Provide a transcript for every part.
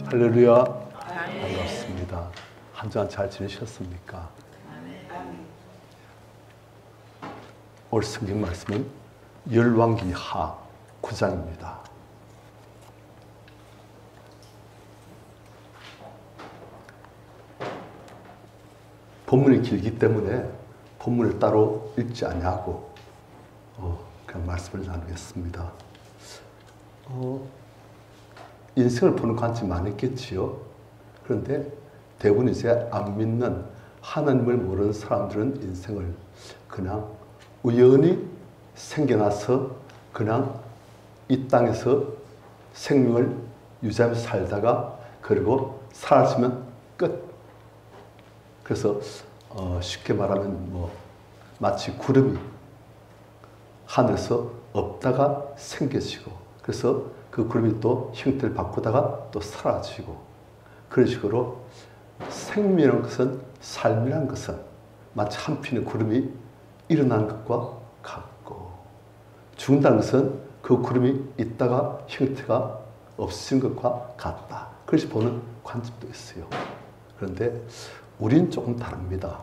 할렐루야. 반갑습니다. 한 주간 잘 지내셨습니까? 오늘 성경 말씀은 열왕기하 9장입니다. 본문이 길기 때문에 본문을 따로 읽지 아니하고 그냥 말씀을 나누겠습니다. 인생을 보는 관점이 많았겠지요. 그런데 대부분 이제 안 믿는 하나님을 모르는 사람들은 인생을 그냥 우연히 생겨나서 그냥 이 땅에서 생명을 유지하면서 살다가 그리고 사라지면 끝. 그래서 쉽게 말하면 마치 구름이 하늘에서 없다가 생겨지고, 그래서 그 구름이 또 형태를 바꾸다가 또 사라지고, 그런 식으로 생명이라는 것은, 삶이라는 것은 마치 한 편의 구름이 일어나는 것과 같고, 죽는다는 것은 그 구름이 있다가 형태가 없어진 것과 같다. 그렇게 보는 관점도 있어요. 그런데 우리는 조금 다릅니다.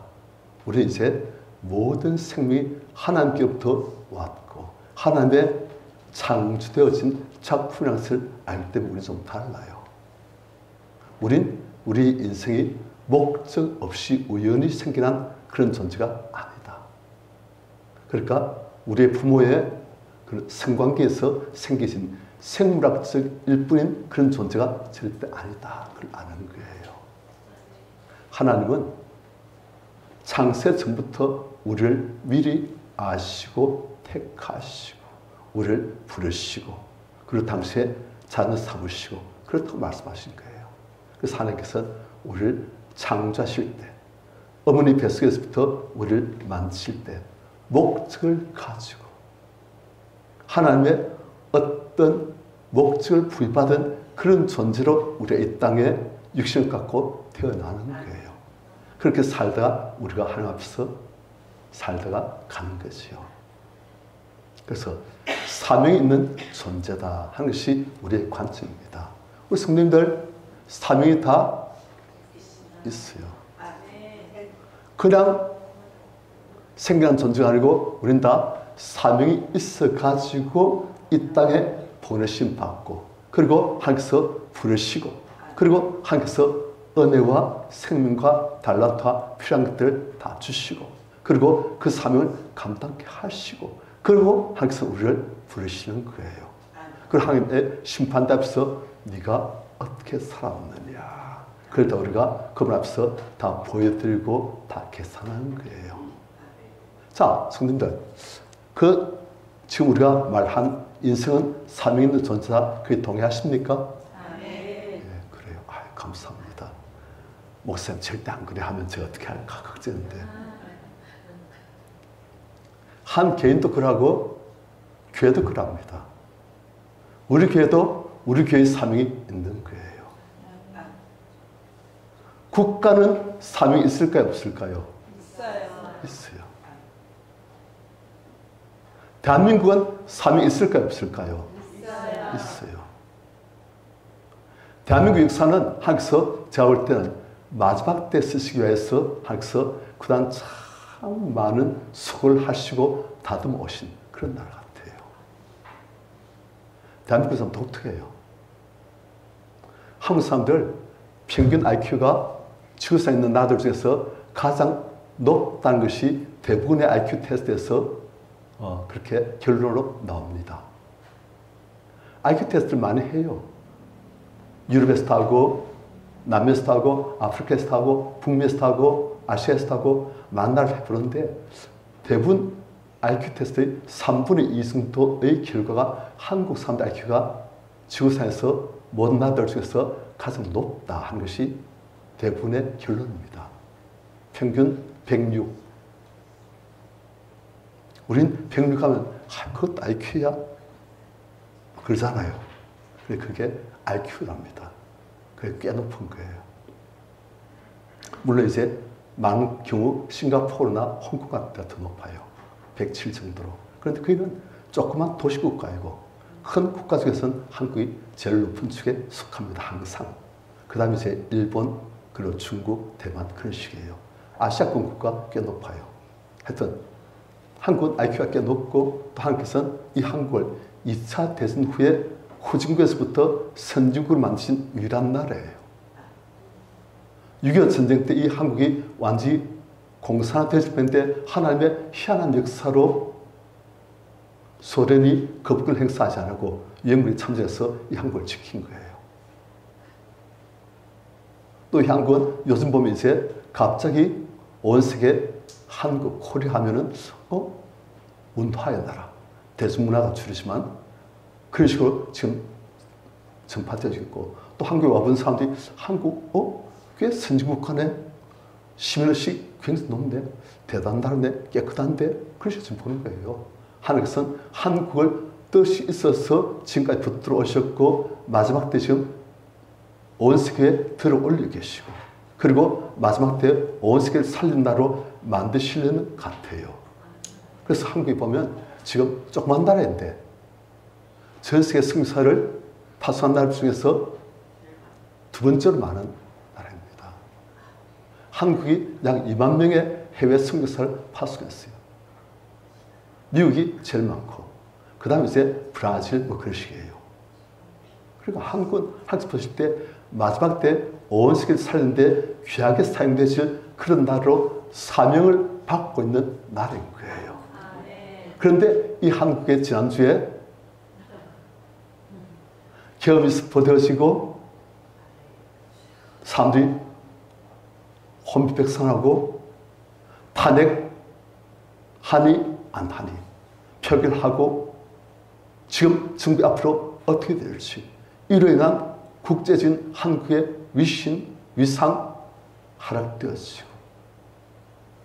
우리는 이제 모든 생명이 하나님께로부터 왔고 하나님의 창조되어진 작품이라는 것을 알기 때문에 우리는 좀 달라요. 우린 우리 인생이 목적 없이 우연히 생겨난 그런 존재가 아니다. 그러니까 우리의 부모의 그 성관계에서 생겨진 생물학적 일뿐인 그런 존재가 절대 아니다. 그걸 아는 거예요. 하나님은 창세 전부터 우리를 미리 아시고 택하시고 우리를 부르시고 그리고 당시에 자녀 삼으시고 그렇다고 말씀하신 거예요. 그래서 하나님께서 우리를 창조하실 때, 어머니 뱃속에서부터 우리를 만드실 때 목적을 가지고 하나님의 어떤 목적을 부여받은 그런 존재로 우리가 이 땅에 육신을 갖고 태어나는 거예요. 그렇게 살다가 우리가 하나님 앞에서 살다가 가는 거지요. 그래서 사명이 있는 존재다 하는 것이 우리의 관점입니다. 우리 성도님들 사명이 다 있어요. 그냥 생겨난 존재가 아니고 우린 다 사명이 있어가지고 이 땅에 보내심 받고, 그리고 하나님께서 부르시고, 그리고 하나님께서 은혜와 생명과 달란트와 필요한 것들을 다 주시고, 그리고 그 사명을 감당케 하시고, 그리고 하나님께서 우리를 부르시는 거예요. 그리고 하나님의 심판대 앞에서 네가 어떻게 살았느냐, 그러다 우리가 그분 앞에서 다 보여드리고 다 계산하는 거예요. 자, 성도님들, 지금 우리가 말한 인생은 사명 있는 존재다, 그게 동의하십니까? 네, 그래요. 감사합니다. 목사님 절대 안 그래 하면 제가 어떻게 할까 걱정인데, 한 개인도 그러고 교회도 그럽니다. 우리 교회도 우리 교회의 사명이 있는 거예요. 국가는 사명이 있을까요, 없을까요? 있어요. 대한민국은 사명이 있을까요, 없을까요? 있어요. 대한민국 역사는 하나님께서 제가 볼 때는 마지막 때 쓰시기 위해서 하나님께서 그동안 참 많은 수고를 하시고 다듬어 오신 그런 나라 같아요. 대한민국은 독특해요. 한국 사람들 평균 IQ가 지구상에 있는 나라들 중에서 가장 높다는 것이 대부분의 IQ 테스트에서 그렇게 결론으로 나옵니다. IQ 테스트를 많이 해요. 유럽에서도 하고, 남미에서도 하고, 아프리카에서도 하고, 북미에서도 하고, 아시아에서도 하고, 많은 나라를 해보는데 대부분 IQ 테스트의 3분의 2 정도의 결과가 한국 사람들 IQ가 지구상에서 모든 나라들 중에서 가장 높다 하는 것이 대부분의 결론입니다. 평균 106. 우린 106 하면 그것도 IQ야? 그러잖아요. 그게 IQ랍니다. 그게 꽤 높은 거예요. 물론 이제 많은 경우 싱가포르나 홍콩 같은 데가 더 높아요. 107 정도로. 그런데 그게는 조그만 도시국가이고 큰 국가 중에서는 한국이 제일 높은 축에 속합니다. 항상. 그 다음에 이제 일본, 그리고 중국, 대만 그런 식이에요. 아시아권 국가 꽤 높아요. 하여튼 한국은 IQ가 꽤 높고 또 한국에서는 이 한국을 2차 대전 후에 후진국에서부터 선진국으로 만드신 유일한 나라예요. 6.25 전쟁 때 이 한국이 완전히 공산화되었을 때인데 하나님의 희한한 역사로 소련이 거부권을 행사하지 않고 영국이 참전해서 이 한국을 지킨 거예요. 또 이 한국은 요즘 보면 이제 갑자기 온 세계 한국, 코리아 하면은 문화의 나라, 대중문화가 주르지만 그런 식으로 지금 전파되어지고 있고 또 한국에 와본 사람들이 한국, 꽤 선진국간에 시민의식 굉장히 높은데 대단한데 깨끗한데 그런 식으로 지금 보는 거예요. 하나님께서는 한국을 뜻이 있어서 지금까지 붙들어 오셨고 마지막 때 지금 온 세계에 들어 올려 계시고 그리고 마지막 때 온 세계를 살린 나라로 만드시려는 같아요. 그래서 한국에 보면 지금 조그만 나라인데 전 세계 성사를 파송한 나라 중에서 두 번째로 많은 나라입니다. 한국이 약 2만 명의 해외 선교사를 파송했어요. 미국이 제일 많고 그 다음에 이제 브라질 뭐 그런 식이에요. 그러니까 한국은 한국 보실 때 마지막 때 온 세계를 살리는데 귀하게 사용되실 그런 나라로 사명을 받고 있는 나라인 거예요. 그런데 이 한국에 지난주에 계엄이 선포되어지고 사람들이 혼비백산하고 탄핵하니 안 하니 표결하고 지금 정부 앞으로 어떻게 될지 이로 인한 국제적인 한국의 위상 하락되어지고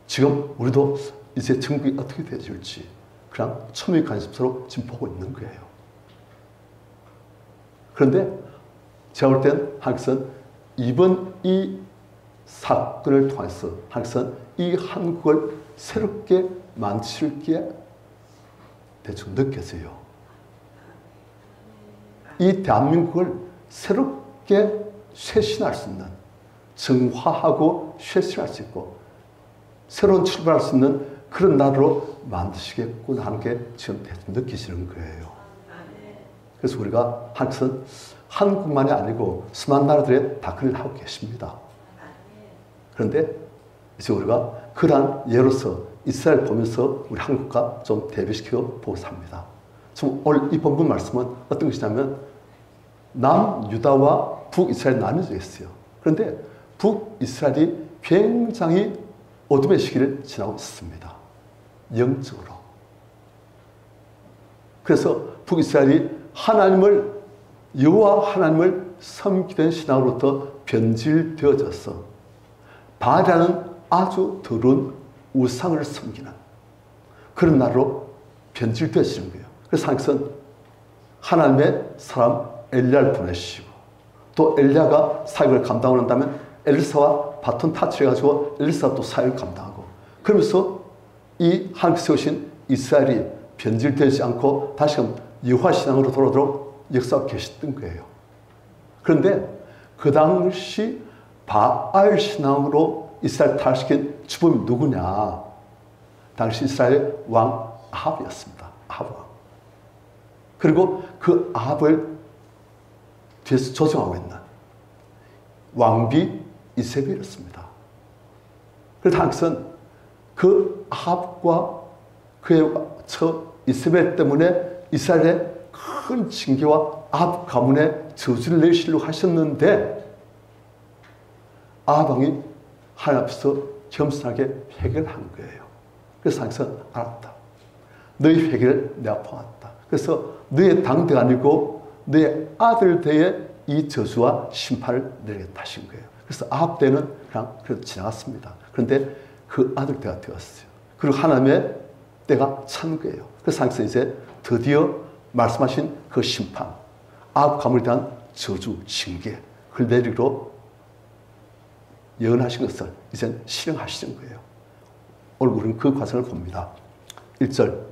지금 우리도 이제 정국이 어떻게 되어질지 그냥 초미의 관심사로 지금 보고 있는 거예요. 그런데 제가 볼 땐 한국은 이번 이 사건을 통해서 한국은 이 한국을 새롭게 만들 게 대충 느껴져요. 이 대한민국을 새롭게 쇄신할 수 있는 정화하고 쇄신할 수 있고 새로운 출발할 수 있는 그런 나라로 만드시겠구나 하는 게 지금 대충 느끼시는 거예요. 그래서 우리가 한국은 한국만이 아니고 수많은 나라들에 다 그런 일을 하고 계십니다. 그런데 이제 우리가 그러한 예로서 이스라엘 보면서 우리 한국과 좀 대비시켜 보고 삽니다. 지금 오늘 이 본문 말씀은 어떤 것이냐면 남유다와 북이스라엘이 나뉘어져 있어요. 그런데 북이스라엘이 굉장히 어둠의 시기를 지나고 있습니다. 영적으로. 그래서 북이스라엘이 여호와 하나님을 섬기던 신앙으로부터 변질되어져서 바알이라는 아주 더러운 우상을 섬기는 그런 나라로 변질되어지는 거예요. 그래서 하나님께서는 하나님의 사람 엘리야를 보내시고 또 엘리야가 사역을 감당을 한다면 엘리사와 바톤 타치를 해가지고 엘리사가 또 사역을 감당하고 그러면서 이 하나님께서 세우신 이스라엘이 변질되지 않고 다시금 여호와 신앙으로 돌아오도록 역사하고 계셨던 거예요. 그런데 그 당시 바알 신앙으로 이스라엘 타락시킨 주범이 누구냐? 당시 이스라엘 왕 아합이었습니다. 아합 왕. 그리고 그 아합을 뒤에서 조종하고 있는 왕비 이세벨이었습니다. 그래서 하나님께서는 그 아합과 그의 처 이세벨 때문에 이스라엘의 큰 징계와 아합 가문에 저주를 내리시려고 하셨는데 아합 왕이 하나님 앞에서 겸손하게 회개를 한 거예요. 그래서 하나님께서 알았다. 너희 회개를 내가 보았다. 그래서 너의 당대가 아니고 너의 아들 대에 이 저주와 심판을 내리겠다 하신 거예요. 그래서 아합 때는 그냥 그래도 지나갔습니다. 그런데 그 아들 때가 되었어요. 그리고 하나님의 때가 찬 거예요. 그래서 하나님께서 이제 드디어 말씀하신 그 심판, 아합 가문에 대한 저주, 징계, 그걸 내리기로 예언하신 것을 이제 실행하시는 거예요. 오늘 우리는 그 과정을 봅니다. 1절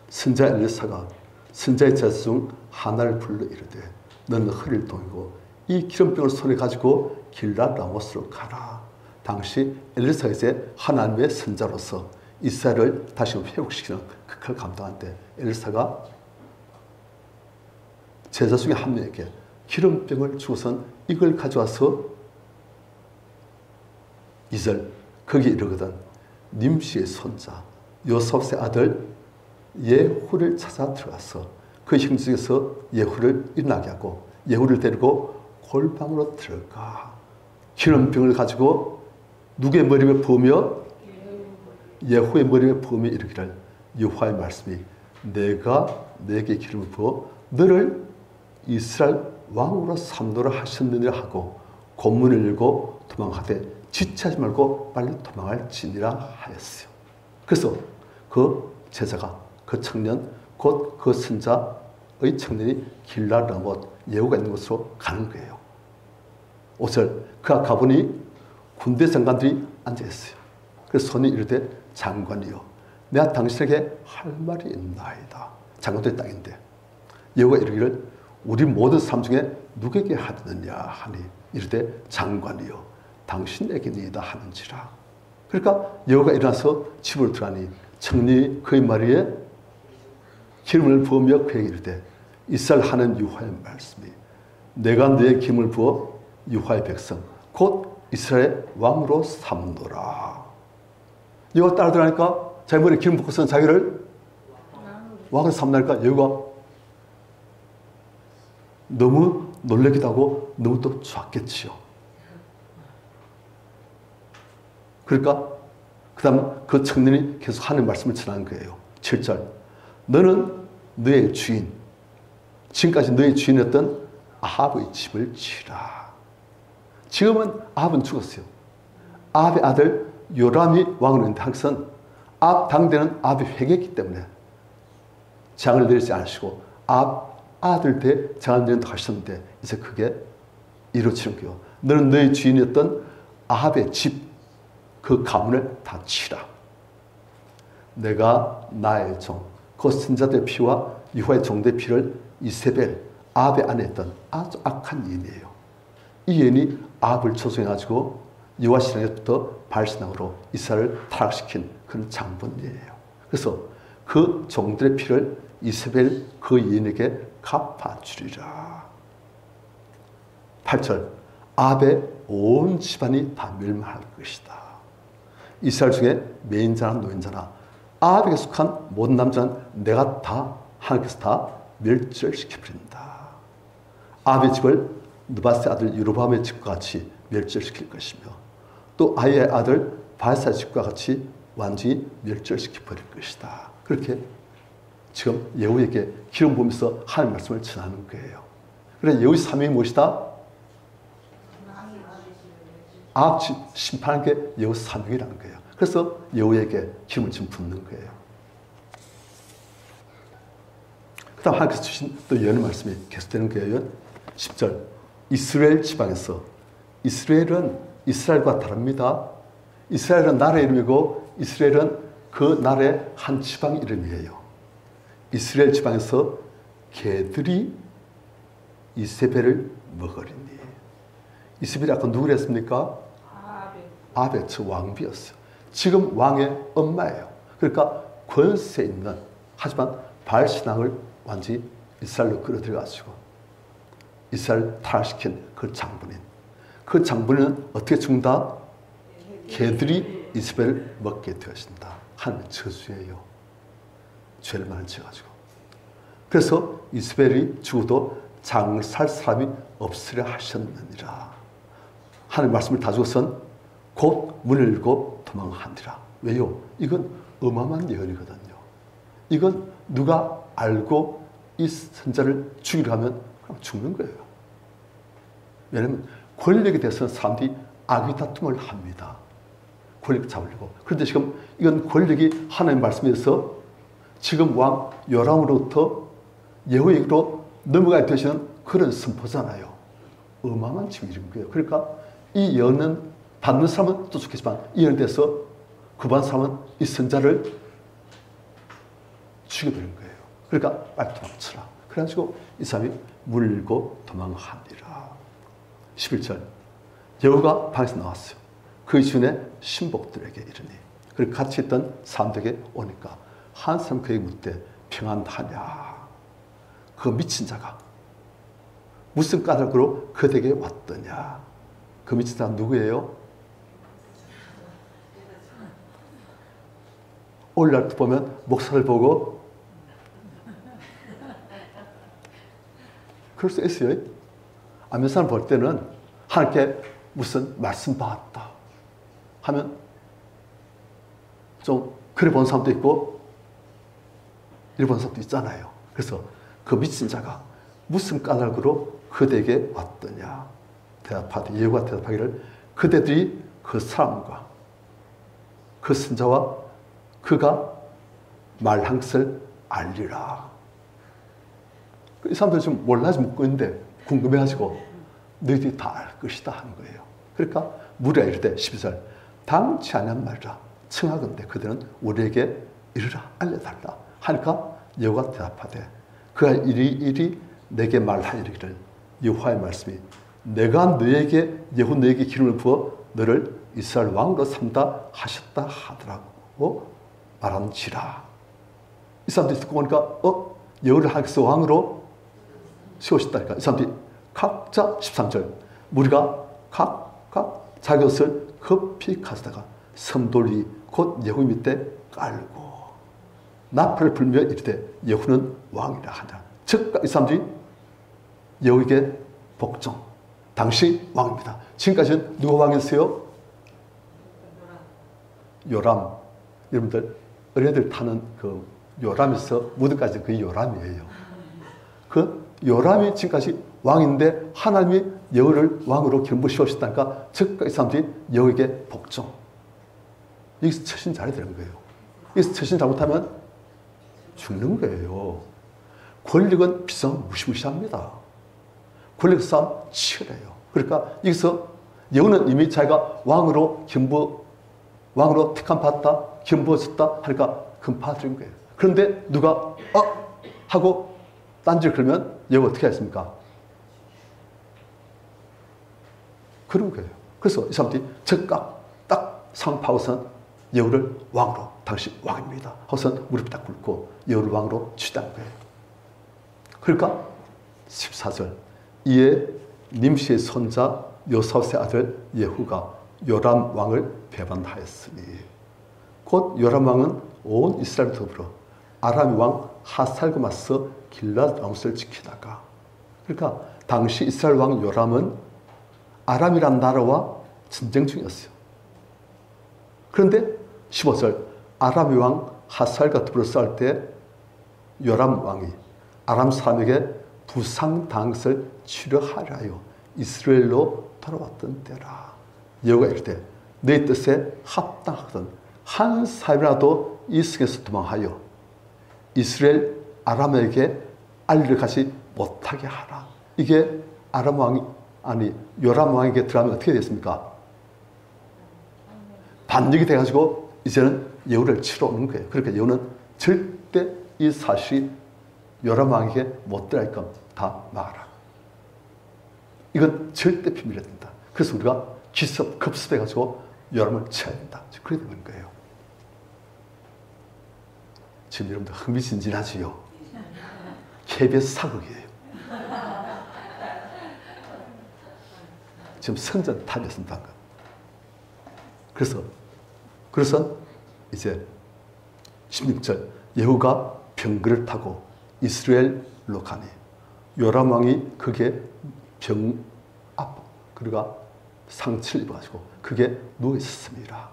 선자 엘리사가 선자의 제사 중 하나를 불러 이르되 너는 허리를 동이고 이 기름병을 손에 가지고 길랏 라모스로 가라. 당시 엘리사가 이제 하나님의 선자로서 이스라엘을 다시 회복시키는 극을 감당한데 엘리사가 제자 중에 한 명에게 기름병을 주고선 이걸 가져와서 이절 거기 이르거든 님시의 손자 요셉의 아들 예후를 찾아 들어가서 그 형제에서 예후를 일어나게 하고 예후를 데리고 골방으로 들어가 기름병을 가지고 누구의 머리에 부으며 예후의 머리에 부으며 이르기를 여호와의 말씀이 내가 내게 기름을 부어 너를 이스라엘 왕으로 삼노라 하셨느니라 하고 곤문을 열고 도망하되 지체하지 말고 빨리 도망할지니라 하였어요. 그래서 그 제자가 그 청년 곧 그 선자의 청년이 길랏 라못 예후가 있는 곳으로 가는 거예요. 5절 그가 가보니 군대 장관들이 앉아있어요. 그래서 손이 이르되 장관이여 내가 당신에게 할 말이 있나이다. 장관들의 땅인데 예후가 이르기를 우리 모든 삶 중에 누구에게 하느냐 하니 이르되 장관이여 당신에게니이다 하는지라. 그러니까 예후가 일어나서 집으로 들어가니 청년이 그의 머리에 기름을 부으며 그에게 이르되 이스라엘 하는 여호와의 말씀이 내가 너의 기름을 부어 여호와의 백성 곧 이스라엘 왕으로 삼노라. 예후가 따라 들어가니까 자기 머리에 기름 붓고서는 자기를 왕으로 삼나니까 예후가 너무 놀라기도 하고 너무 또 좋았겠지요. 그러니까 그 다음 그 청년이 계속 하는 말씀을 전하는 거예요. 7절 너는 너의 주인 지금까지 너의 주인이었던 아합의 집을 치라. 지금은 아합은 죽었어요. 아합의 아들 요람이 왕으로 있는데 항상 아합 당대는 아합이 회개했기 때문에 장을 내리지 않으시고 아합 아들 때 장을 내린다고 하셨는데 이제 그게 이루어지는 거예요. 너는 너의 주인이었던 아합의 집 그 가문을 다 치라. 내가 나의 종 그 선자들의 피와 여호와의 종들의 피를 이세벨 아합의 안에 있던 아주 악한 여인이에요. 이 여인이 아합을 조종해가지고 여호와 신앙에부터 바알신앙으로 이스라엘을 타락시킨 그런 장본이에요. 그래서 그 종들의 피를 이세벨 그 여인에게 갚아주리라. 8절 아합의 온 집안이 다 멸망할 것이다. 이스라엘 중에 매인자나 노인자나 아합에게 속한 모든 남자는 내가 다 하나님께서 다 멸절시켜버린다. 아합의 집을 느바스의 아들 여로보암의 집과 같이 멸절시킬 것이며 또 아이의 아들 바에사의 집과 같이 완전히 멸절시켜버릴 것이다. 그렇게 지금 예후에게 기름 부으면서 하나님 말씀을 전하는 거예요. 그래서 예후의 사명이 무엇이다? 아합 심판하는 게 예후 사명이라는 거예요. 그래서 예후에게 기름을 지금 붓는 거예요. 그 다음 하나님께서 주신 또 예언의 말씀이 계속되는 거예요. 10절 이스라엘 지방에서 이스라엘은 이스라엘과 다릅니다. 이스라엘은 나라의 이름이고 이스라엘은 그 나라의 한 지방 이름이에요. 이스라엘 지방에서 개들이 이세벨을 먹으리니. 이세벨이 아까 누구를 했습니까? 아합의 저 왕비였어요. 지금 왕의 엄마예요. 그러니까 권세 있는 하지만 바알 신앙을 완전히 이스라엘로 끌어들여가지고 이스라엘 타락시킨 그 장본인. 그 장본인은 어떻게 죽는다? 개들이 이세벨을 먹게 되어진다. 하나님의 저주예요. 죄를 많이 지어가지고. 그래서 이세벨이 죽어도 장을 살 사람이 없으려 하셨느니라. 하나님 말씀을 다 주고선 곧 문을 열고 도망하니라. 왜요? 이건 어마어마한 예언이거든요. 이건 누가 알고 이 선자를 죽이려 하면 그냥 죽는 거예요. 왜냐하면 권력에 대해서는 사람들이 악의 다툼을 합니다. 권력 잡으려고. 그런데 지금 이건 권력이 하나님의 말씀에서 지금 왕 요람으로부터 예후에게로 넘어가야 되시는 그런 선포잖아요. 어마어마한 지금 이런 거예요. 그러니까 이 예언은 받는 사람은 또 좋겠지만 이 예언에 대해서 그 받은 사람은 이 선자를 죽여버린 거예요. 그러니까 빨리 도망쳐라. 그래가지고 이 사람이 문을 열고 도망하니라. 11절 여호가 방에서 나왔어요. 그 주인의 신복들에게 이르니 그리고 같이 있던 사람들에게 오니까 한 사람 그에게 묻되 평안하냐. 그 미친 자가 무슨 까닭으로 그에게 왔더냐. 그 미친 사람 누구예요? 오늘날 보면 목사를 보고 그럴 수 있어요. 아멘 사람 볼 때는 하나님께 무슨 말씀 받았다 하면 좀 그래 본 사람도 있고 이래 본 사람도 있잖아요. 그래서 그 미친 자가 무슨 까닭으로 그대에게 왔더냐. 대답하되 예후가 대답하기를 그대들이 그 사람과 그 선자와 그가 말한 것을 알리라. 이 사람들 지금 몰라서 묻고 있는데 궁금해가지고 너희들이 다 알 것이다 하는 거예요. 그러니까 무리가 이르되 12절 당치 아니한 말이라 청하건대 그들은 우리에게 이르라 알려달라 하니까 여호가 대답하되 그가 이리 내게 말하이르기를 여호와의 말씀이 내가 너에게 기름을 부어 너를 이스라엘 왕으로 삼다 하셨다 하더라고 말한지라. 이 사람들이 듣고 보니까 여호를 하나님께서 왕으로 세우셨다니까. 이 사람들이 각자 13절 무리가 각각 자기 옷을 급히 가져다가 섬돌이 곧 예후 밑에 깔고 나팔을 불며 이르되 예후는 왕이라 하냐. 즉 이 사람들이 예후에게 복종. 당시 왕입니다. 지금까지는 누가 왕이었어요? 요람. 여러분들 어린애들 타는 그 요람에서 무드까지 그 요람이에요. 그 요람이 지금까지 왕인데 하나님이 여호를 왕으로 기름 부으셨다니까 즉 이 사람들이 여호에게 복종. 여기서 처신 잘해야 되는 거예요. 여기서 처신 잘못하면 죽는 거예요. 권력은 비상 무시무시합니다. 권력 싸움 치열해요. 그러니까 여기서 여호는 이미 자기가 왕으로 택함 받다, 기름 부어졌다 하니까 금파드린 거예요. 그런데 누가 하고 딴지를 걸면 여호가 어떻게 했습니까? 그런 거예요. 그래서 이 사람들이 즉각 딱 상파고선 여호를 왕으로 당시 왕입니다 하고선 무릎 딱 꿇고 여호를 왕으로 취한 거예요. 그러니까 14절 이에 님시의 손자 요사스의 아들 예후가 요람 왕을 배반하였으니 곧 요람 왕은 온 이스라엘 더불어 아람 왕 하살과 맞서 길랏 왕수를 지키다가 그러니까 당시 이스라엘 왕 요람은 아람이란 나라와 전쟁 중이었어요. 그런데 15절 아람 왕 하살과 더불어 싸울 때 요람 왕이 아람 사람에게 부상당한 것을 치료하려 하여 이스라엘로 돌아왔던 때라. 여호와가 이르되 내 뜻에 합당하거든 한 사람이라도 이 성에서 도망하여 이스라엘 아람에게 알려가지 못하게 하라. 이게 아람 왕이 요람 왕에게 들어가면 어떻게 됐습니까? 반역이 돼가지고 이제는 여호를 치러 오는 거예요. 그러니까 여호는 절대 이 사실이 요람 왕에게 못 들어가게끔 다 막아라. 이건 절대 비밀해야 된다. 그래서 우리가 급습해가지고 요람을 쳐야 된다. 그렇게 되는 거예요. 지금 여러분들 흥미진진하지요? KBS 사극이에요. 지금 선전 탈렸습니다. 그래서 이제 16절 예후가 병거를 타고 이스라엘로 가니 요람 왕이 그게 그가 상처를 입어가지고 그게 누워 있었습니다.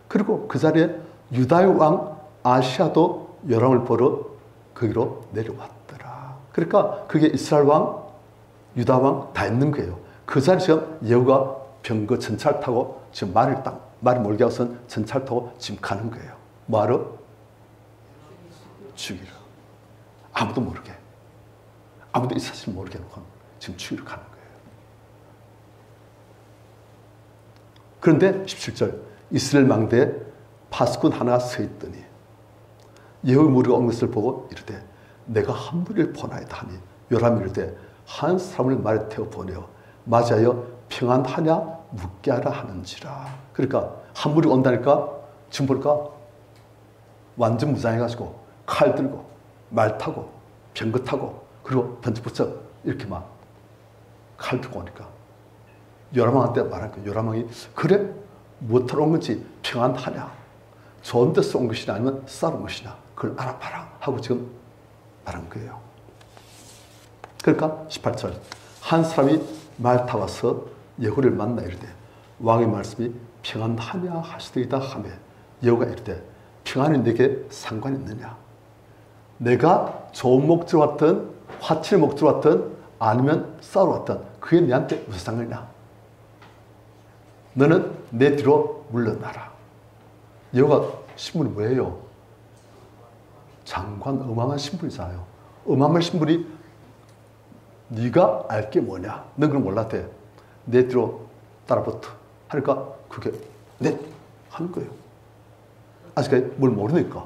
그리고 그 자리에 유다의 왕 아시아도 요람을 보러 거기로 내려왔더라. 그러니까 그게 이스라엘 왕, 유다 왕 다 있는 거예요. 그 자리에 지금 예후가 병거 전차를 타고 지금 말이 몰게 하고선 전차를 타고 지금 가는 거예요. 뭐하러? 죽이러. 아무도 모르게. 아무도 이 사실을 모르게 해놓고 지금 죽이러 가는 거예요. 그런데 17절 이스라엘 망대에 파수꾼 하나가 서 있더니 예후의 무리가 온 것을 보고 이르되 내가 한 무리를 보나이다 하니 요람이 이르되 한 사람을 말에 태워 보내어 맞이하여 평안하냐 묻게 하라 하는지라. 그러니까 한 무리 온다니까 지금 보니까 완전 무장해가지고 칼 들고 말 타고 병거 타고 그리고 번쩍번쩍 이렇게 막 칼 들고 오니까 요람왕한테 말한 거예요. 요람왕이 그래? 무엇하러 온 건지 평안하냐? 좋은 데서 온 것이냐 아니면 싸운 것이냐? 그걸 알아봐라 하고 지금 말한 거예요. 그러니까 18절 한 사람이 말 타와서 예후를 만나 이르되 왕의 말씀이 평안하냐 하시더이다 하며 예후가 이르되 평안이 내게 상관이 있느냐? 내가 좋은 목적으로 왔든 화친의 목적으로 왔든 아니면 싸우러 왔든 그게 내한테 무슨 상관이냐? 너는 내 뒤로 물러나라. 예후가 신분이 뭐예요? 장관 어마어마한 신분이잖아요. 어마어마한 신분이 네가 알 게 뭐냐? 넌 그걸 몰랐대. 내 뒤로 따라붙어. 하니까 그게 네 하는 거예요. 아직까지 뭘 모르니까.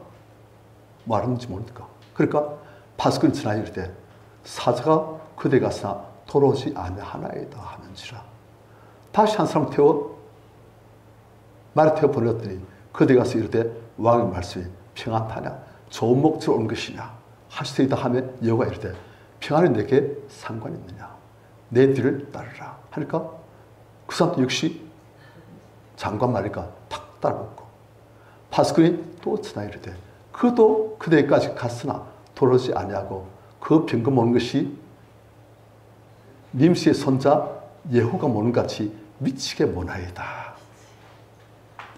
뭐 하는지 모르니까. 그러니까 파수꾼이 전하여 이르되 사자가 그대 가서나 돌아오지 아니하나이다 하는지라. 다시 한 사람 태워 말에 태워 보냈더니 그대 가서 이르되 왕의 말씀이 평안하냐 좋은 목적으로 온 것이냐 하시더이다 하며 여호와가 이르되 평안이 내게 상관이 있느냐 내 뒤를 따르라 하니까 그 사람도 역시 장관 말이니까 탁 따라붙고 파수꾼이 또 전하여 이르되 그도 그대까지 갔으나 돌아오지 아니하고 그 병거 모는 것이 님시의 손자 예후가 모는 같이 미치게 모나이다.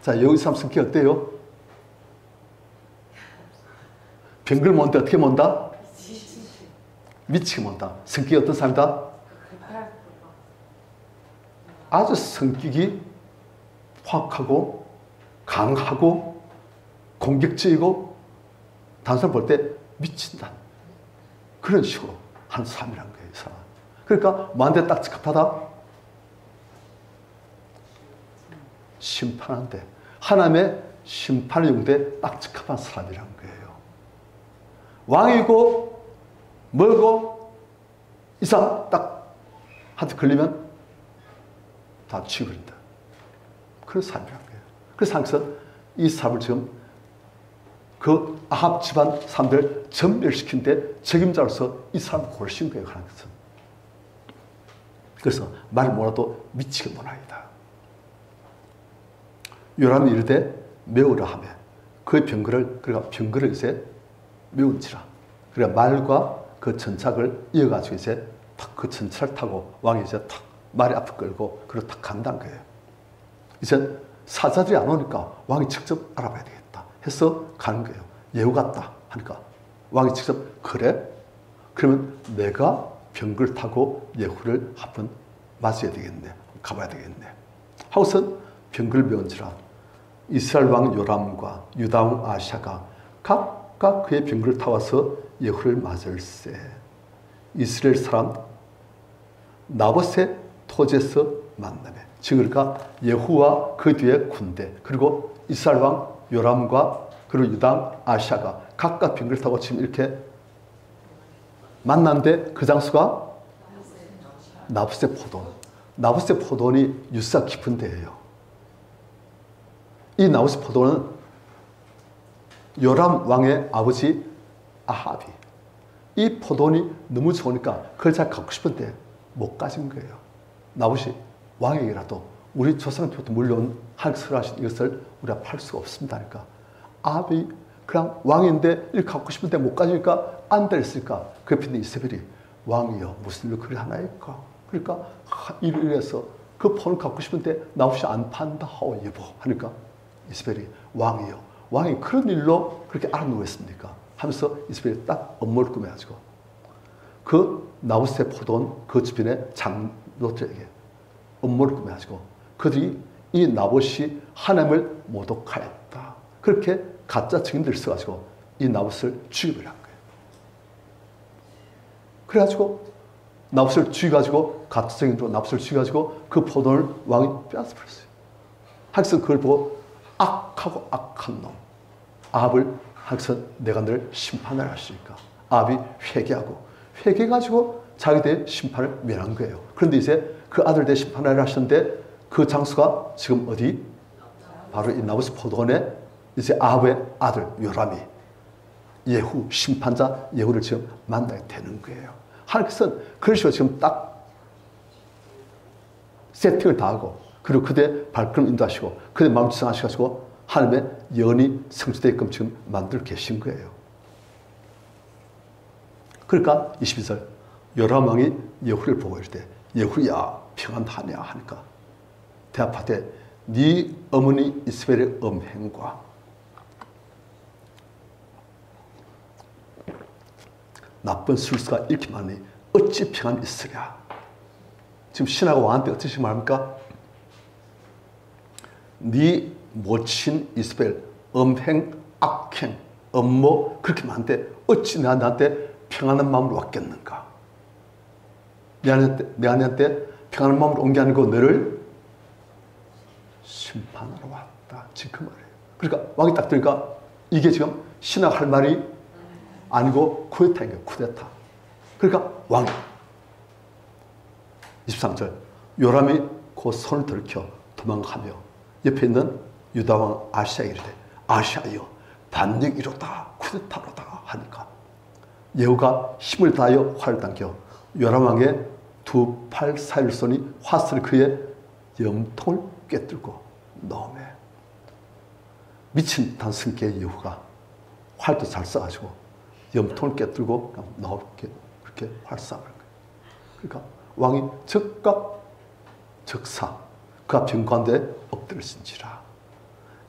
자, 여기 사람 성격이 어때요? 병걸 모는데 어떻게 모는다? 미치게 모는다. 성격이 어떤 사람이다? 아주 성격이 확하고 강하고 공격적이고 다른 사람 볼 때 미친다. 그런 식으로 한 사람이란 거예요. 이 사람. 그러니까 뭐한테 딱 적합하다? 심판한테 하나님의 심판의 용도에 딱 적합한 사람이란 거예요. 왕이고 뭐고 이 사람 딱 한테 걸리면 다 죽여버린다. 그런 사람이란 거예요. 그래서 하나님께서 이 사람을 지금 그 아합 집안 사람들 전멸시키는데 책임자로서 이 사람을 고르신 거예요. 하나님께서. 그래서 말 뭐라도 미치게 못하이다. 요람이 이르되 메우라 하며 그 병거를 그러니까 병거를 이제 메운지라. 그러니까 말과 그 전착을 이어가지고 이제 탁 그 전차를 타고 왕이 이제 탁 말이 앞에 끌고 그리고 탁 간다는 거예요. 이제 사자들이 안 오니까 왕이 직접 알아봐야 되겠다 해서 가는 거예요. 예후 같다 하니까 왕이 직접 그래? 그러면 내가 병거를 타고 예후를 한번 맞아야 되겠네. 가봐야 되겠네. 하고선 병거를 메운지라. 이스라엘 왕 요람과 유다 왕 아샤가 각각 그의 병거를 타와서 예후를 맞을세. 이스라엘 사람 나봇의 토지에서 만나매. 지금 그러니까 예후와 그 뒤에 군대 그리고 이스라엘 왕 요람과 그리고 유다 왕 아샤가 각각 병거를 타고 지금 이렇게 만났는데 그 장소가 나봇의 포돈. 나봇의 포돈이 유사 깊은 데예요. 이 나봇의 포돈은 요람 왕의 아버지 아합이 이 포돈이 너무 좋으니까 그걸 잘 갖고 싶은데 못 가진 거예요. 나봇이 왕에게라도 우리 조상부터 물려온 하나님께서 하신 이것을 우리가 팔 수가 없습니다. 그러니까 아합이 그냥 왕인데 이렇게 갖고 싶은데 못 가지니까 안 됐으니까 그 옆에 이세벨이 왕이여 무슨 일로 그리 하나일까? 그러니까 이래서 그 폰을 갖고 싶은데 나봇이 안 판다 하오 여보 하니까 이세벨이 왕이여 왕이 그런 일로 그렇게 알아놓겠습니까? 하면서 이세벨이 딱 업무를 꾸며가지고 그 나봇의 포도원 그 주변의 장로들에게 업무를 꾸며가지고 그들이 이 나봇이 하나님을 모독하였다. 그렇게 가짜 증인들을 써가지고 이 나봇을 죽여버린 거예요. 그래가지고 나봇을 죽여가지고 가짜 증인으로 나봇을 죽여가지고 그 포도원을 왕이 빼앗아버렸어요. 하나님께서 그걸 보고 악하고 악한 놈 아합을 하나님께서 내가 너를 심판을 하시니까 아합이 회개하고 회개해가지고 자기들의 심판을 면한 거예요. 그런데 이제 그 아들 대 심판하리라 하셨는데 그 장소가 지금 어디? 바로 이 나봇의 포도원에 이제 아합의 아들 요람이 예후 심판자 예후를 지금 만나게 되는 거예요. 하나님께서는 그런 식으로 지금 딱 세팅을 다 하고 그리고 그대 발걸음 인도하시고 그대 마음 지성하시고 하나님의 예언이 성취되게끔 지금 만들어 계신 거예요. 그러니까 22절 요람 왕이 예후를 보고 이르되 예후야 평안하냐 하니까 대답하되 네 어머니 이스벨의 음행과 나쁜 술수가 이렇게 많으니 어찌 평안이 있으랴. 지금 신하가 왕한테 어떻게 말합니까? 네 모친 이스벨 음행 악행 음모 그렇게 많은데 어찌 나한테 평안한 마음으로 왔겠는가. 내 아내한테 평안한 마음으로 온 게 아니고 너를 심판하러 왔다. 지금 그 말이에요. 그러니까 왕이 딱 들으니까 이게 지금 신하가 할 말이 아니고 쿠데타인 거예요. 쿠데타. 그러니까 왕이 23절 요람이 그 손을 들켜 도망가며 옆에 있는 유다왕 아시아에 이르되 아시아여 반역이로다 쿠데타로다 하니까 예후가 힘을 다하여 활을 당겨 요람왕의 두 팔 사이를 쏘니 화살이 그의 염통을 꿰뚫고 넣으매 미친 듯한 성격의 예후가 활도 잘 쏴가지고 염통을 꿰뚫고 넣게 그렇게 활 쏴버린 거예요. 그러니까 왕이 즉각 즉사 그 앞 병관대에 엎드렸은지라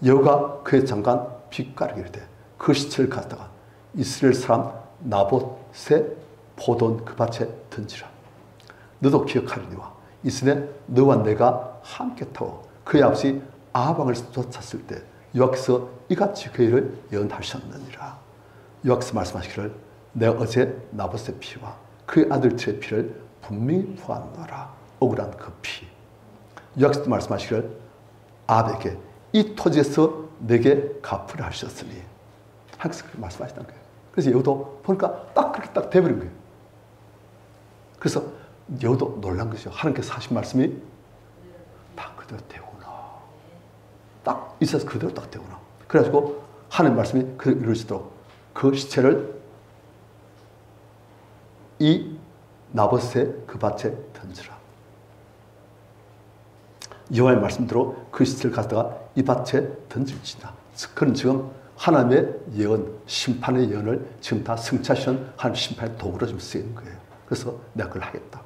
여호가 그의 장관 빛가르게 이르되 그 시체를 갖다가 이스라엘 사람 나봇의 포도원 그 밭에 던지라. 너도 기억하리니와 이스라엘 너와 내가 함께 타고 그의 아버지 아합 왕을 쫓았을 때 여호와께서 이같이 그 일을 예언하셨느니라. 여호와께서 말씀하시기를 내가 어제 나봇의 피와 그의 아들들의 피를 분명히 보았노라. 억울한 그 피. 여호와께서 말씀하시기를 아합에게 이 토지에서 내게 갚으라 하셨으니 하나님께서 그렇게 말씀하셨다는 거예요. 그래서 여호도 보니까 딱 그렇게 딱 돼버린 거예요. 그래서 여호도 놀란 것이죠. 하나님께서 하신 말씀이 딱 그대로 되구나. 딱 있어서 그대로 딱 되구나. 그래가지고 하나님 말씀이 그대로 이루어지도록 그 시체를 이 나봇의 그 밭에 던지라. 여호와의 말씀대로 그 시체를 가져다가 이 밭에 던질지다. 그는 지금 하나님의 예언, 심판의 예언을 지금 다 성취하시는 하나님 심판의 도구로 지금 쓰이는 거예요. 그래서 내가 그걸 하겠다.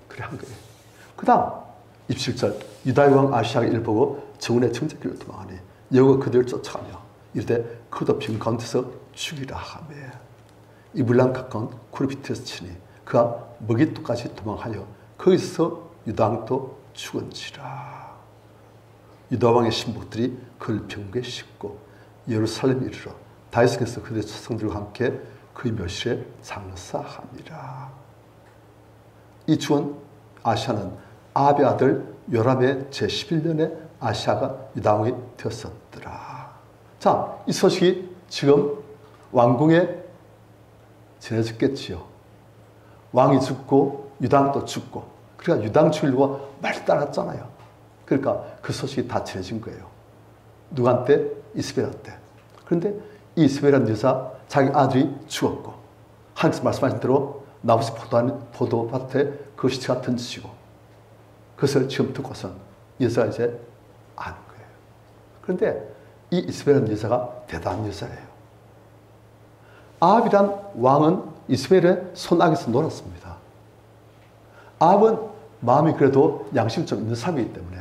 그래 한 거예요. 그 다음 27절 유다의 왕 아시아가 이를 보고 정원의 정작길로 도망하니 여호와가 그들을 쫓아가며 이르되 그도 병 가운데서 죽이라 하며 이블람 가까운 쿠르비트에서 치니 그가 머깃도까지 도망하여 거기서 유다왕도 죽은지라. 유다왕의 신복들이 그를 병거에 싣고 예루살렘에 이르러 다윗에게서 그들의 초성들과 함께 그의 묘실에 장사하니라. 이 죽은 아시아는 아합의 아들 요람의 제11년에 아시아가 유다왕이 되었었더라. 자, 이 소식이 지금 왕궁에 전해졌겠지요. 왕이 죽고 유다왕도 죽고 그러니까 유다왕 죽이려고 말 따랐잖아요. 그러니까 그 소식이 다 전해진 거예요. 누구한테? 이스벨한테. 그런데 이 이스벨이라는 여자 자기 아들이 죽었고 하나님께서 말씀하신 대로 나봇의 포도밭에 그 시체가 던지시고 그것을 지금 듣고선 여자가 이제 아는 거예요. 그런데 이 이스벨이라는 여자가 대단한 여자예요. 아합이란 왕은 이스벨의 손아귀에서 놀았습니다. 아합은 마음이 그래도 양심이 좀 있는 사람이기 때문에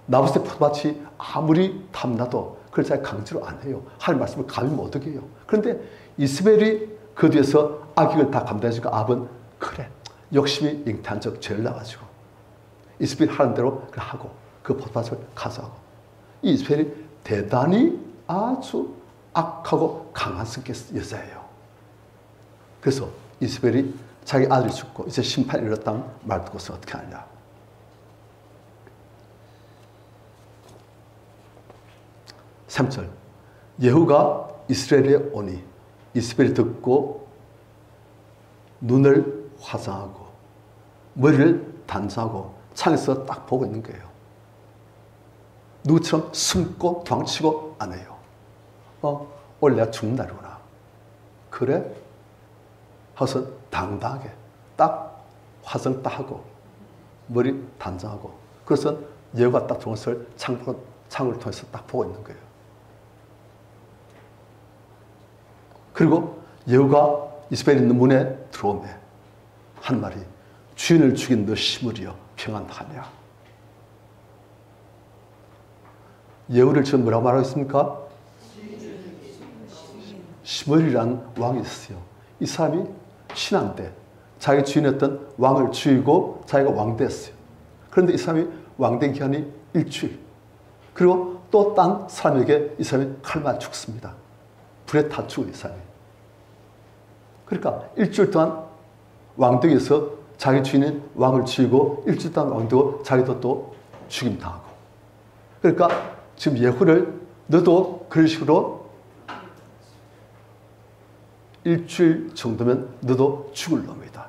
나봇의 포도밭이 아무리 탐나도 그걸 잘 강제로 안 해요. 하나님 말씀을 감히 못 하게 해요. 그런데 이스벨이 그 뒤에서 악익을 다 감당해주니까 아합은 그래 욕심이 잉태한 적 죄를 나가지고 이스벨이 하는 대로 하고 그 포도밭을 가져가고 이 이스벨이 대단히 아주 악하고 강한 성격의 여자예요. 그래서 이스벨이 자기 아들이 죽고 이제 심판이 이르렀다는 말 듣고서 어떻게 하느냐. (3절) 예후가 이스라엘에 오니 이스벨이 듣고 눈을 화상하고 머리를 단정하고 창에서 딱 보고 있는 거예요. 누구처럼 숨고 도망치고 안 해요. 오늘 내가 죽는 날이구나. 그래? 하고서 당당하게 딱 화장 딱 하고 머리 단정하고 그래서 예후가 딱 들어온 것을 창을 통해서 딱 보고 있는 거예요. 그리고 예후가 이스벨 있는 문에 들어오매 한 말이 주인을 죽인 너 시므리여 평안하냐. 예후를 지금 뭐라고 말하고 있습니까? 시므리라는 왕이 있어요. 이 사람이 신한데 자기 주인이었던 왕을 죽이고 자기가 왕 됐어요. 그런데 이 사람이 왕된 기간이 일주일. 그리고 또 딴 사람에게 이 사람이 칼 맞아 죽습니다. 불에 타 죽어요, 이 사람이. 그러니까 일주일 동안 왕되기 위해서 자기 주인인 왕을 죽이고 일주일 동안 왕되고 자기도 또 죽임당하고. 그러니까 지금 예후를 너도 그런 식으로 일주일 정도면 너도 죽을 놈이다.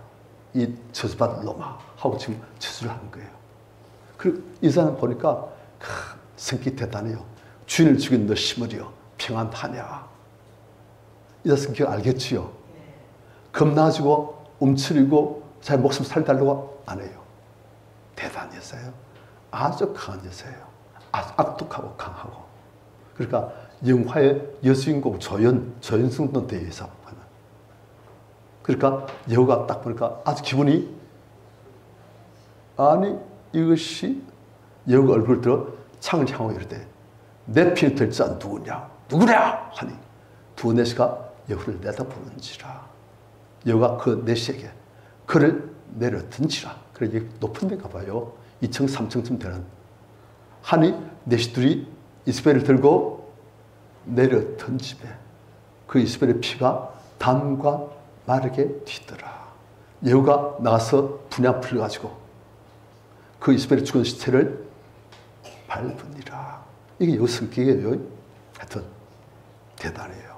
이 저주받을 놈아 하고 지금 저주를 하는 거예요. 그리고 이 사람 보니까 성격이 대단해요. 주인을 죽인 너 시므리여 평안하냐. 이 사람 성격 알겠지요. 겁나가지고 움츠리고 자기 목숨 살달라고 안 해요. 대단한 여자예요. 아주 강한 여자예요. 아주 악독하고 강하고. 그러니까 영화의 여주인공 조연승도 돼요. 이 사람은. 그러니까 예후가 딱 보니까 아주 기분이 아니 이것이 예후가 얼굴을 들어 창을 향하고 이르되 내 피를 될 자 누구냐 하니 두 내시가 예후를 내다보는지라. 예후가 그 내시에게 그를 내려든지라. 그래 이게 높은 데가 봐요. 2층 3층쯤 되는 하니 내시들이 이스벨을 들고 내려던지매 그 이스벨의 피가 담과 마르게 튀더라. 예후가 나가서 분야 풀려가지고 그 이스벨의 죽은 시체를 밟으니라. 이게 예후 성격이에요. 하여튼 대단해요.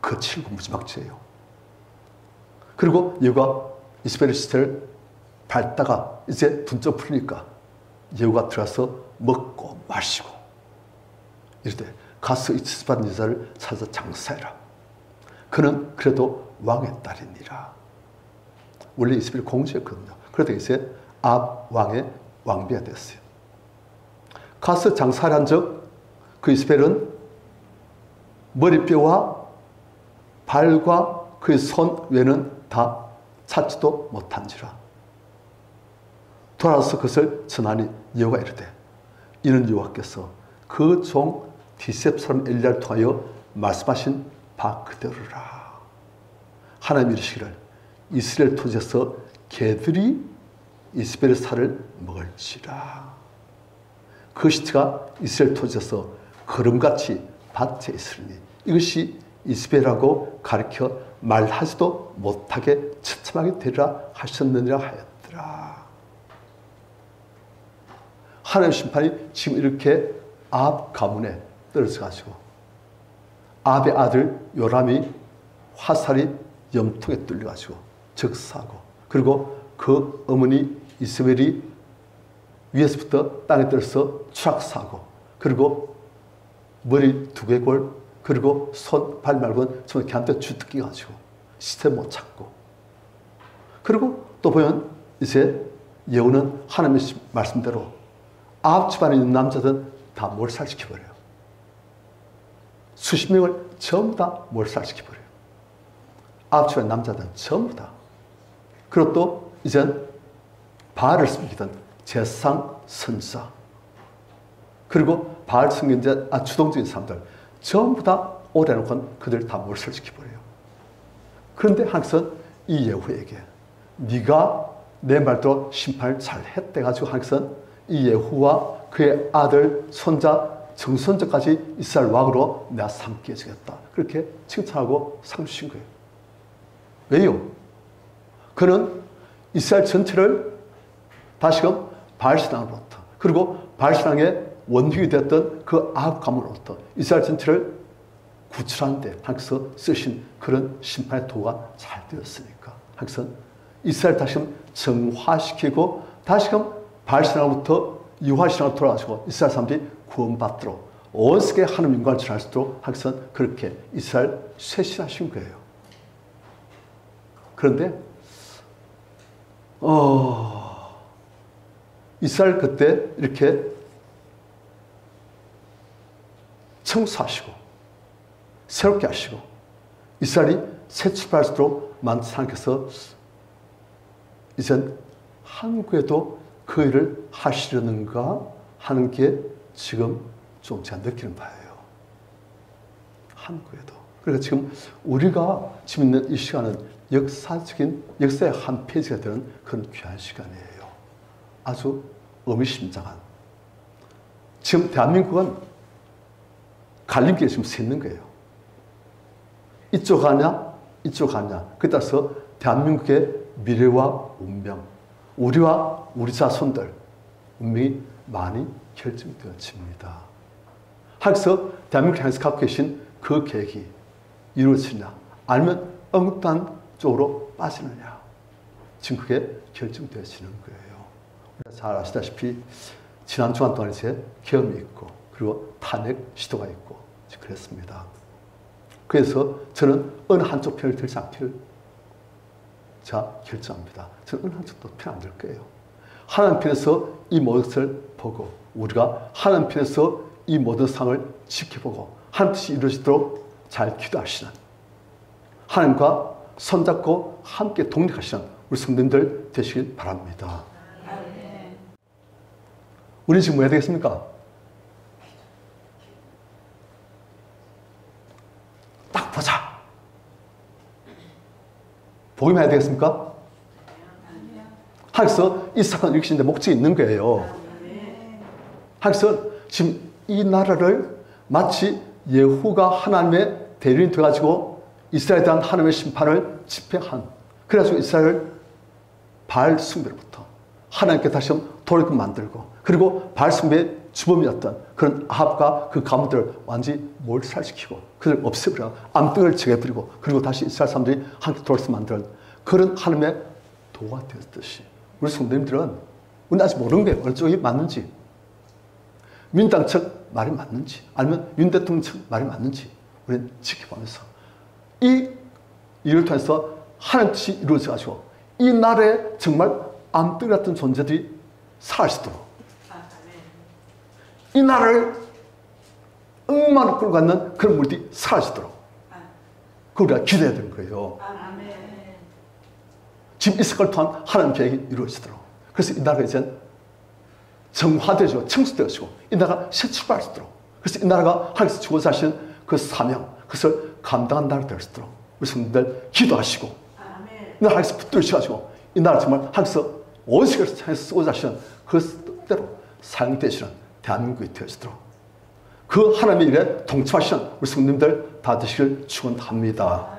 거칠고 무지막지해요. 그리고 예후가 이스벨의 시체를 밟다가 이제 분쩍 풀리니까 예후가 들어가서 먹고 마시고 이럴 때 가서 이스벨 여자를 찾아 장사해라. 그는 그래도 왕의 딸이니라. 원래 이스벨이 공주였거든요. 그러다 이제 압 왕의 왕비가 됐어요. 가서 장사를 한 적 그 이스벨은 머리뼈와 발과 그의 손 외에는 다 찾지도 못한지라. 돌아와서 그것을 전하니 예후가 이르되 이는 여호와께서 그 종 디셉 사람 엘리야를 통하여 말씀하신 바 그대로라. 하나님 이르시기를 이스라엘 토지에서 개들이 이스벨의 살을 먹을지라. 그 시체가 이스라엘 토지에서 거름같이 밭에 있으니 이것이 이스벨이라고 가르쳐 말하지도 못하게 처참하게 되리라 하셨느니라 하였더라. 하나님 심판이 지금 이렇게 아합 가문에 떨어져 가지고 아합의 아들 요람이 화살이 염통에 뚫려 가지고 적사하고 그리고 그 어머니 이스벨이 위에서부터 땅에 떨어져서 추락사하고 그리고 머리 두개골 그리고 손, 발 말고는 전부 걔한테 주특기 가지고 시체 못 찾고 그리고 또 보면 이제 예후는 하나님의 말씀대로 아합 집안에 있는 남자들은 다 몰살시켜버려요. 수십 명을 전부 다 몰살시켜버려요. 아합 집안의 남자들은 전부 다. 그리고 또 이젠 바알을 섬기던 제사상 선지자 그리고 바알 섬기는 주동적인 사람들 전부 다 오래놓고 그들 다 몰살시켜버려요. 그런데 하나님께서는 이 예후에게 네가 내 말대로 심판을 잘 했대 가지고 하나님께서는 이 예후와 그의 아들, 손자, 정손자까지 이스라엘 왕으로 내가 삼게 해주겠다. 그렇게 칭찬하고 상 주신 거예요. 왜요? 그는 이스라엘 전체를 다시금 바알신앙으로부터 그리고 바알신앙의 원흉이 됐던 그 아합 가문으로부터 이스라엘 전체를 구출하는 데 하나님께서 쓰신 그런 심판의 도가 잘 되었으니까 하나님께서는 이스라엘 다시금 정화시키고 다시금 바알신앙부터 유화신앙으로 돌아가시고 이스라엘 사람들이 구원받도록 온 세계 하나님 영광을 전할 수 있도록 하기선 그렇게 이스라엘 쇄신하신 거예요. 그런데 이스라엘 그때 이렇게 청소하시고 새롭게 하시고 이스라엘이 새 출발할 수 있도록 만드신 하나님께서 이젠 한국에도 그 일을 하시려는가 하는 게 지금 좀 제가 느끼는 바예요. 한국에도. 그러니까 지금 우리가 지금 있는 이 시간은 역사의 한 페이지가 되는 그런 귀한 시간이에요. 아주 의미심장한. 지금 대한민국은 갈림길에 지금 서 있는 거예요. 이쪽 가냐, 이쪽 가냐. 그에 따라서 대한민국의 미래와 운명, 우리와 우리 자손들 운명이 많이 결정되어집니다. 하여서 대한민국을 향해서 갖고 계신 그 계획이 이루어지냐 아니면 엉뚱한 쪽으로 빠지느냐 지금 그게 결정되어지는 거예요. 우리가 잘 아시다시피 지난 주간 동안 이제 계엄이 있고 그리고 탄핵 시도가 있고 그랬습니다. 그래서 저는 어느 한쪽 편을 들지 않기를 결정합니다. 저는 어느 한쪽도 편 안 들 거예요. 하나님 편에서 이 모든 것을 보고 우리가 하나님 편에서 이 모든 상을 지켜보고 하나님 뜻이 이루어지도록 잘 기도하시는 하나님과 손잡고 함께 동력하시는 우리 성도님들 되시길 바랍니다. 우리 지금 뭐 해야 되겠습니까? 딱 보자. 보기만 해야 되겠습니까? 하여서 이 사건을 일으키시는데 목적이 있는 거예요. 하여서 지금 이 나라를 마치 예후가 하나님의 대리인이 되어가지고 이스라엘에 대한 하나님의 심판을 집행한 그래가지고 이스라엘을 바알 숭배로부터 하나님께 다시 한번 돌이켜 만들고 그리고 바알 숭배의 주범이었던 그런 아합과 그 가문들을 완전히 몰살시키고 그들을 없애버려 암흑을 제거해버리고 그리고 다시 이스라엘 사람들이 함께 돌아서 만드는 그런 하나님의 도가 되었듯이 우리 성도님들은 우리는 아직 모르는 거예요. 어느 쪽이 맞는지 민당 측 말이 맞는지 아니면 윤 대통령 측 말이 맞는지 우리는 지켜보면서 이 일을 통해서 하나님 뜻이 이루어져가지고 이 나라에 정말 암흑 같은 존재들이 살 수 있도록 이 나라를 엉망으로 끌고 가는 그런 물들이 사라지도록 그 우리가 기도해야 되는 거예요. 지금 이 사건을 통한 하나님 계획이 이루어지도록 그래서 이 나라가 이제 정화되어지고 청소되어지고 이 나라가 새 출발할 수 있도록 그래서 이 나라가 하나님께서 주고자 하신 그 사명 그것을 감당한 나라가 될 수 있도록 우리 성도들 기도하시고 이 나라 하나님께서 붙들으셔가지고 이 나라 정말 하나님께서 온 세계를 향해서 쓰고자 하시는 그 뜻대로 사용되시는 대한민국이 되어지도록 그 하나님의 일에 동참하시는 우리 성도님들 다 되시길 축원합니다.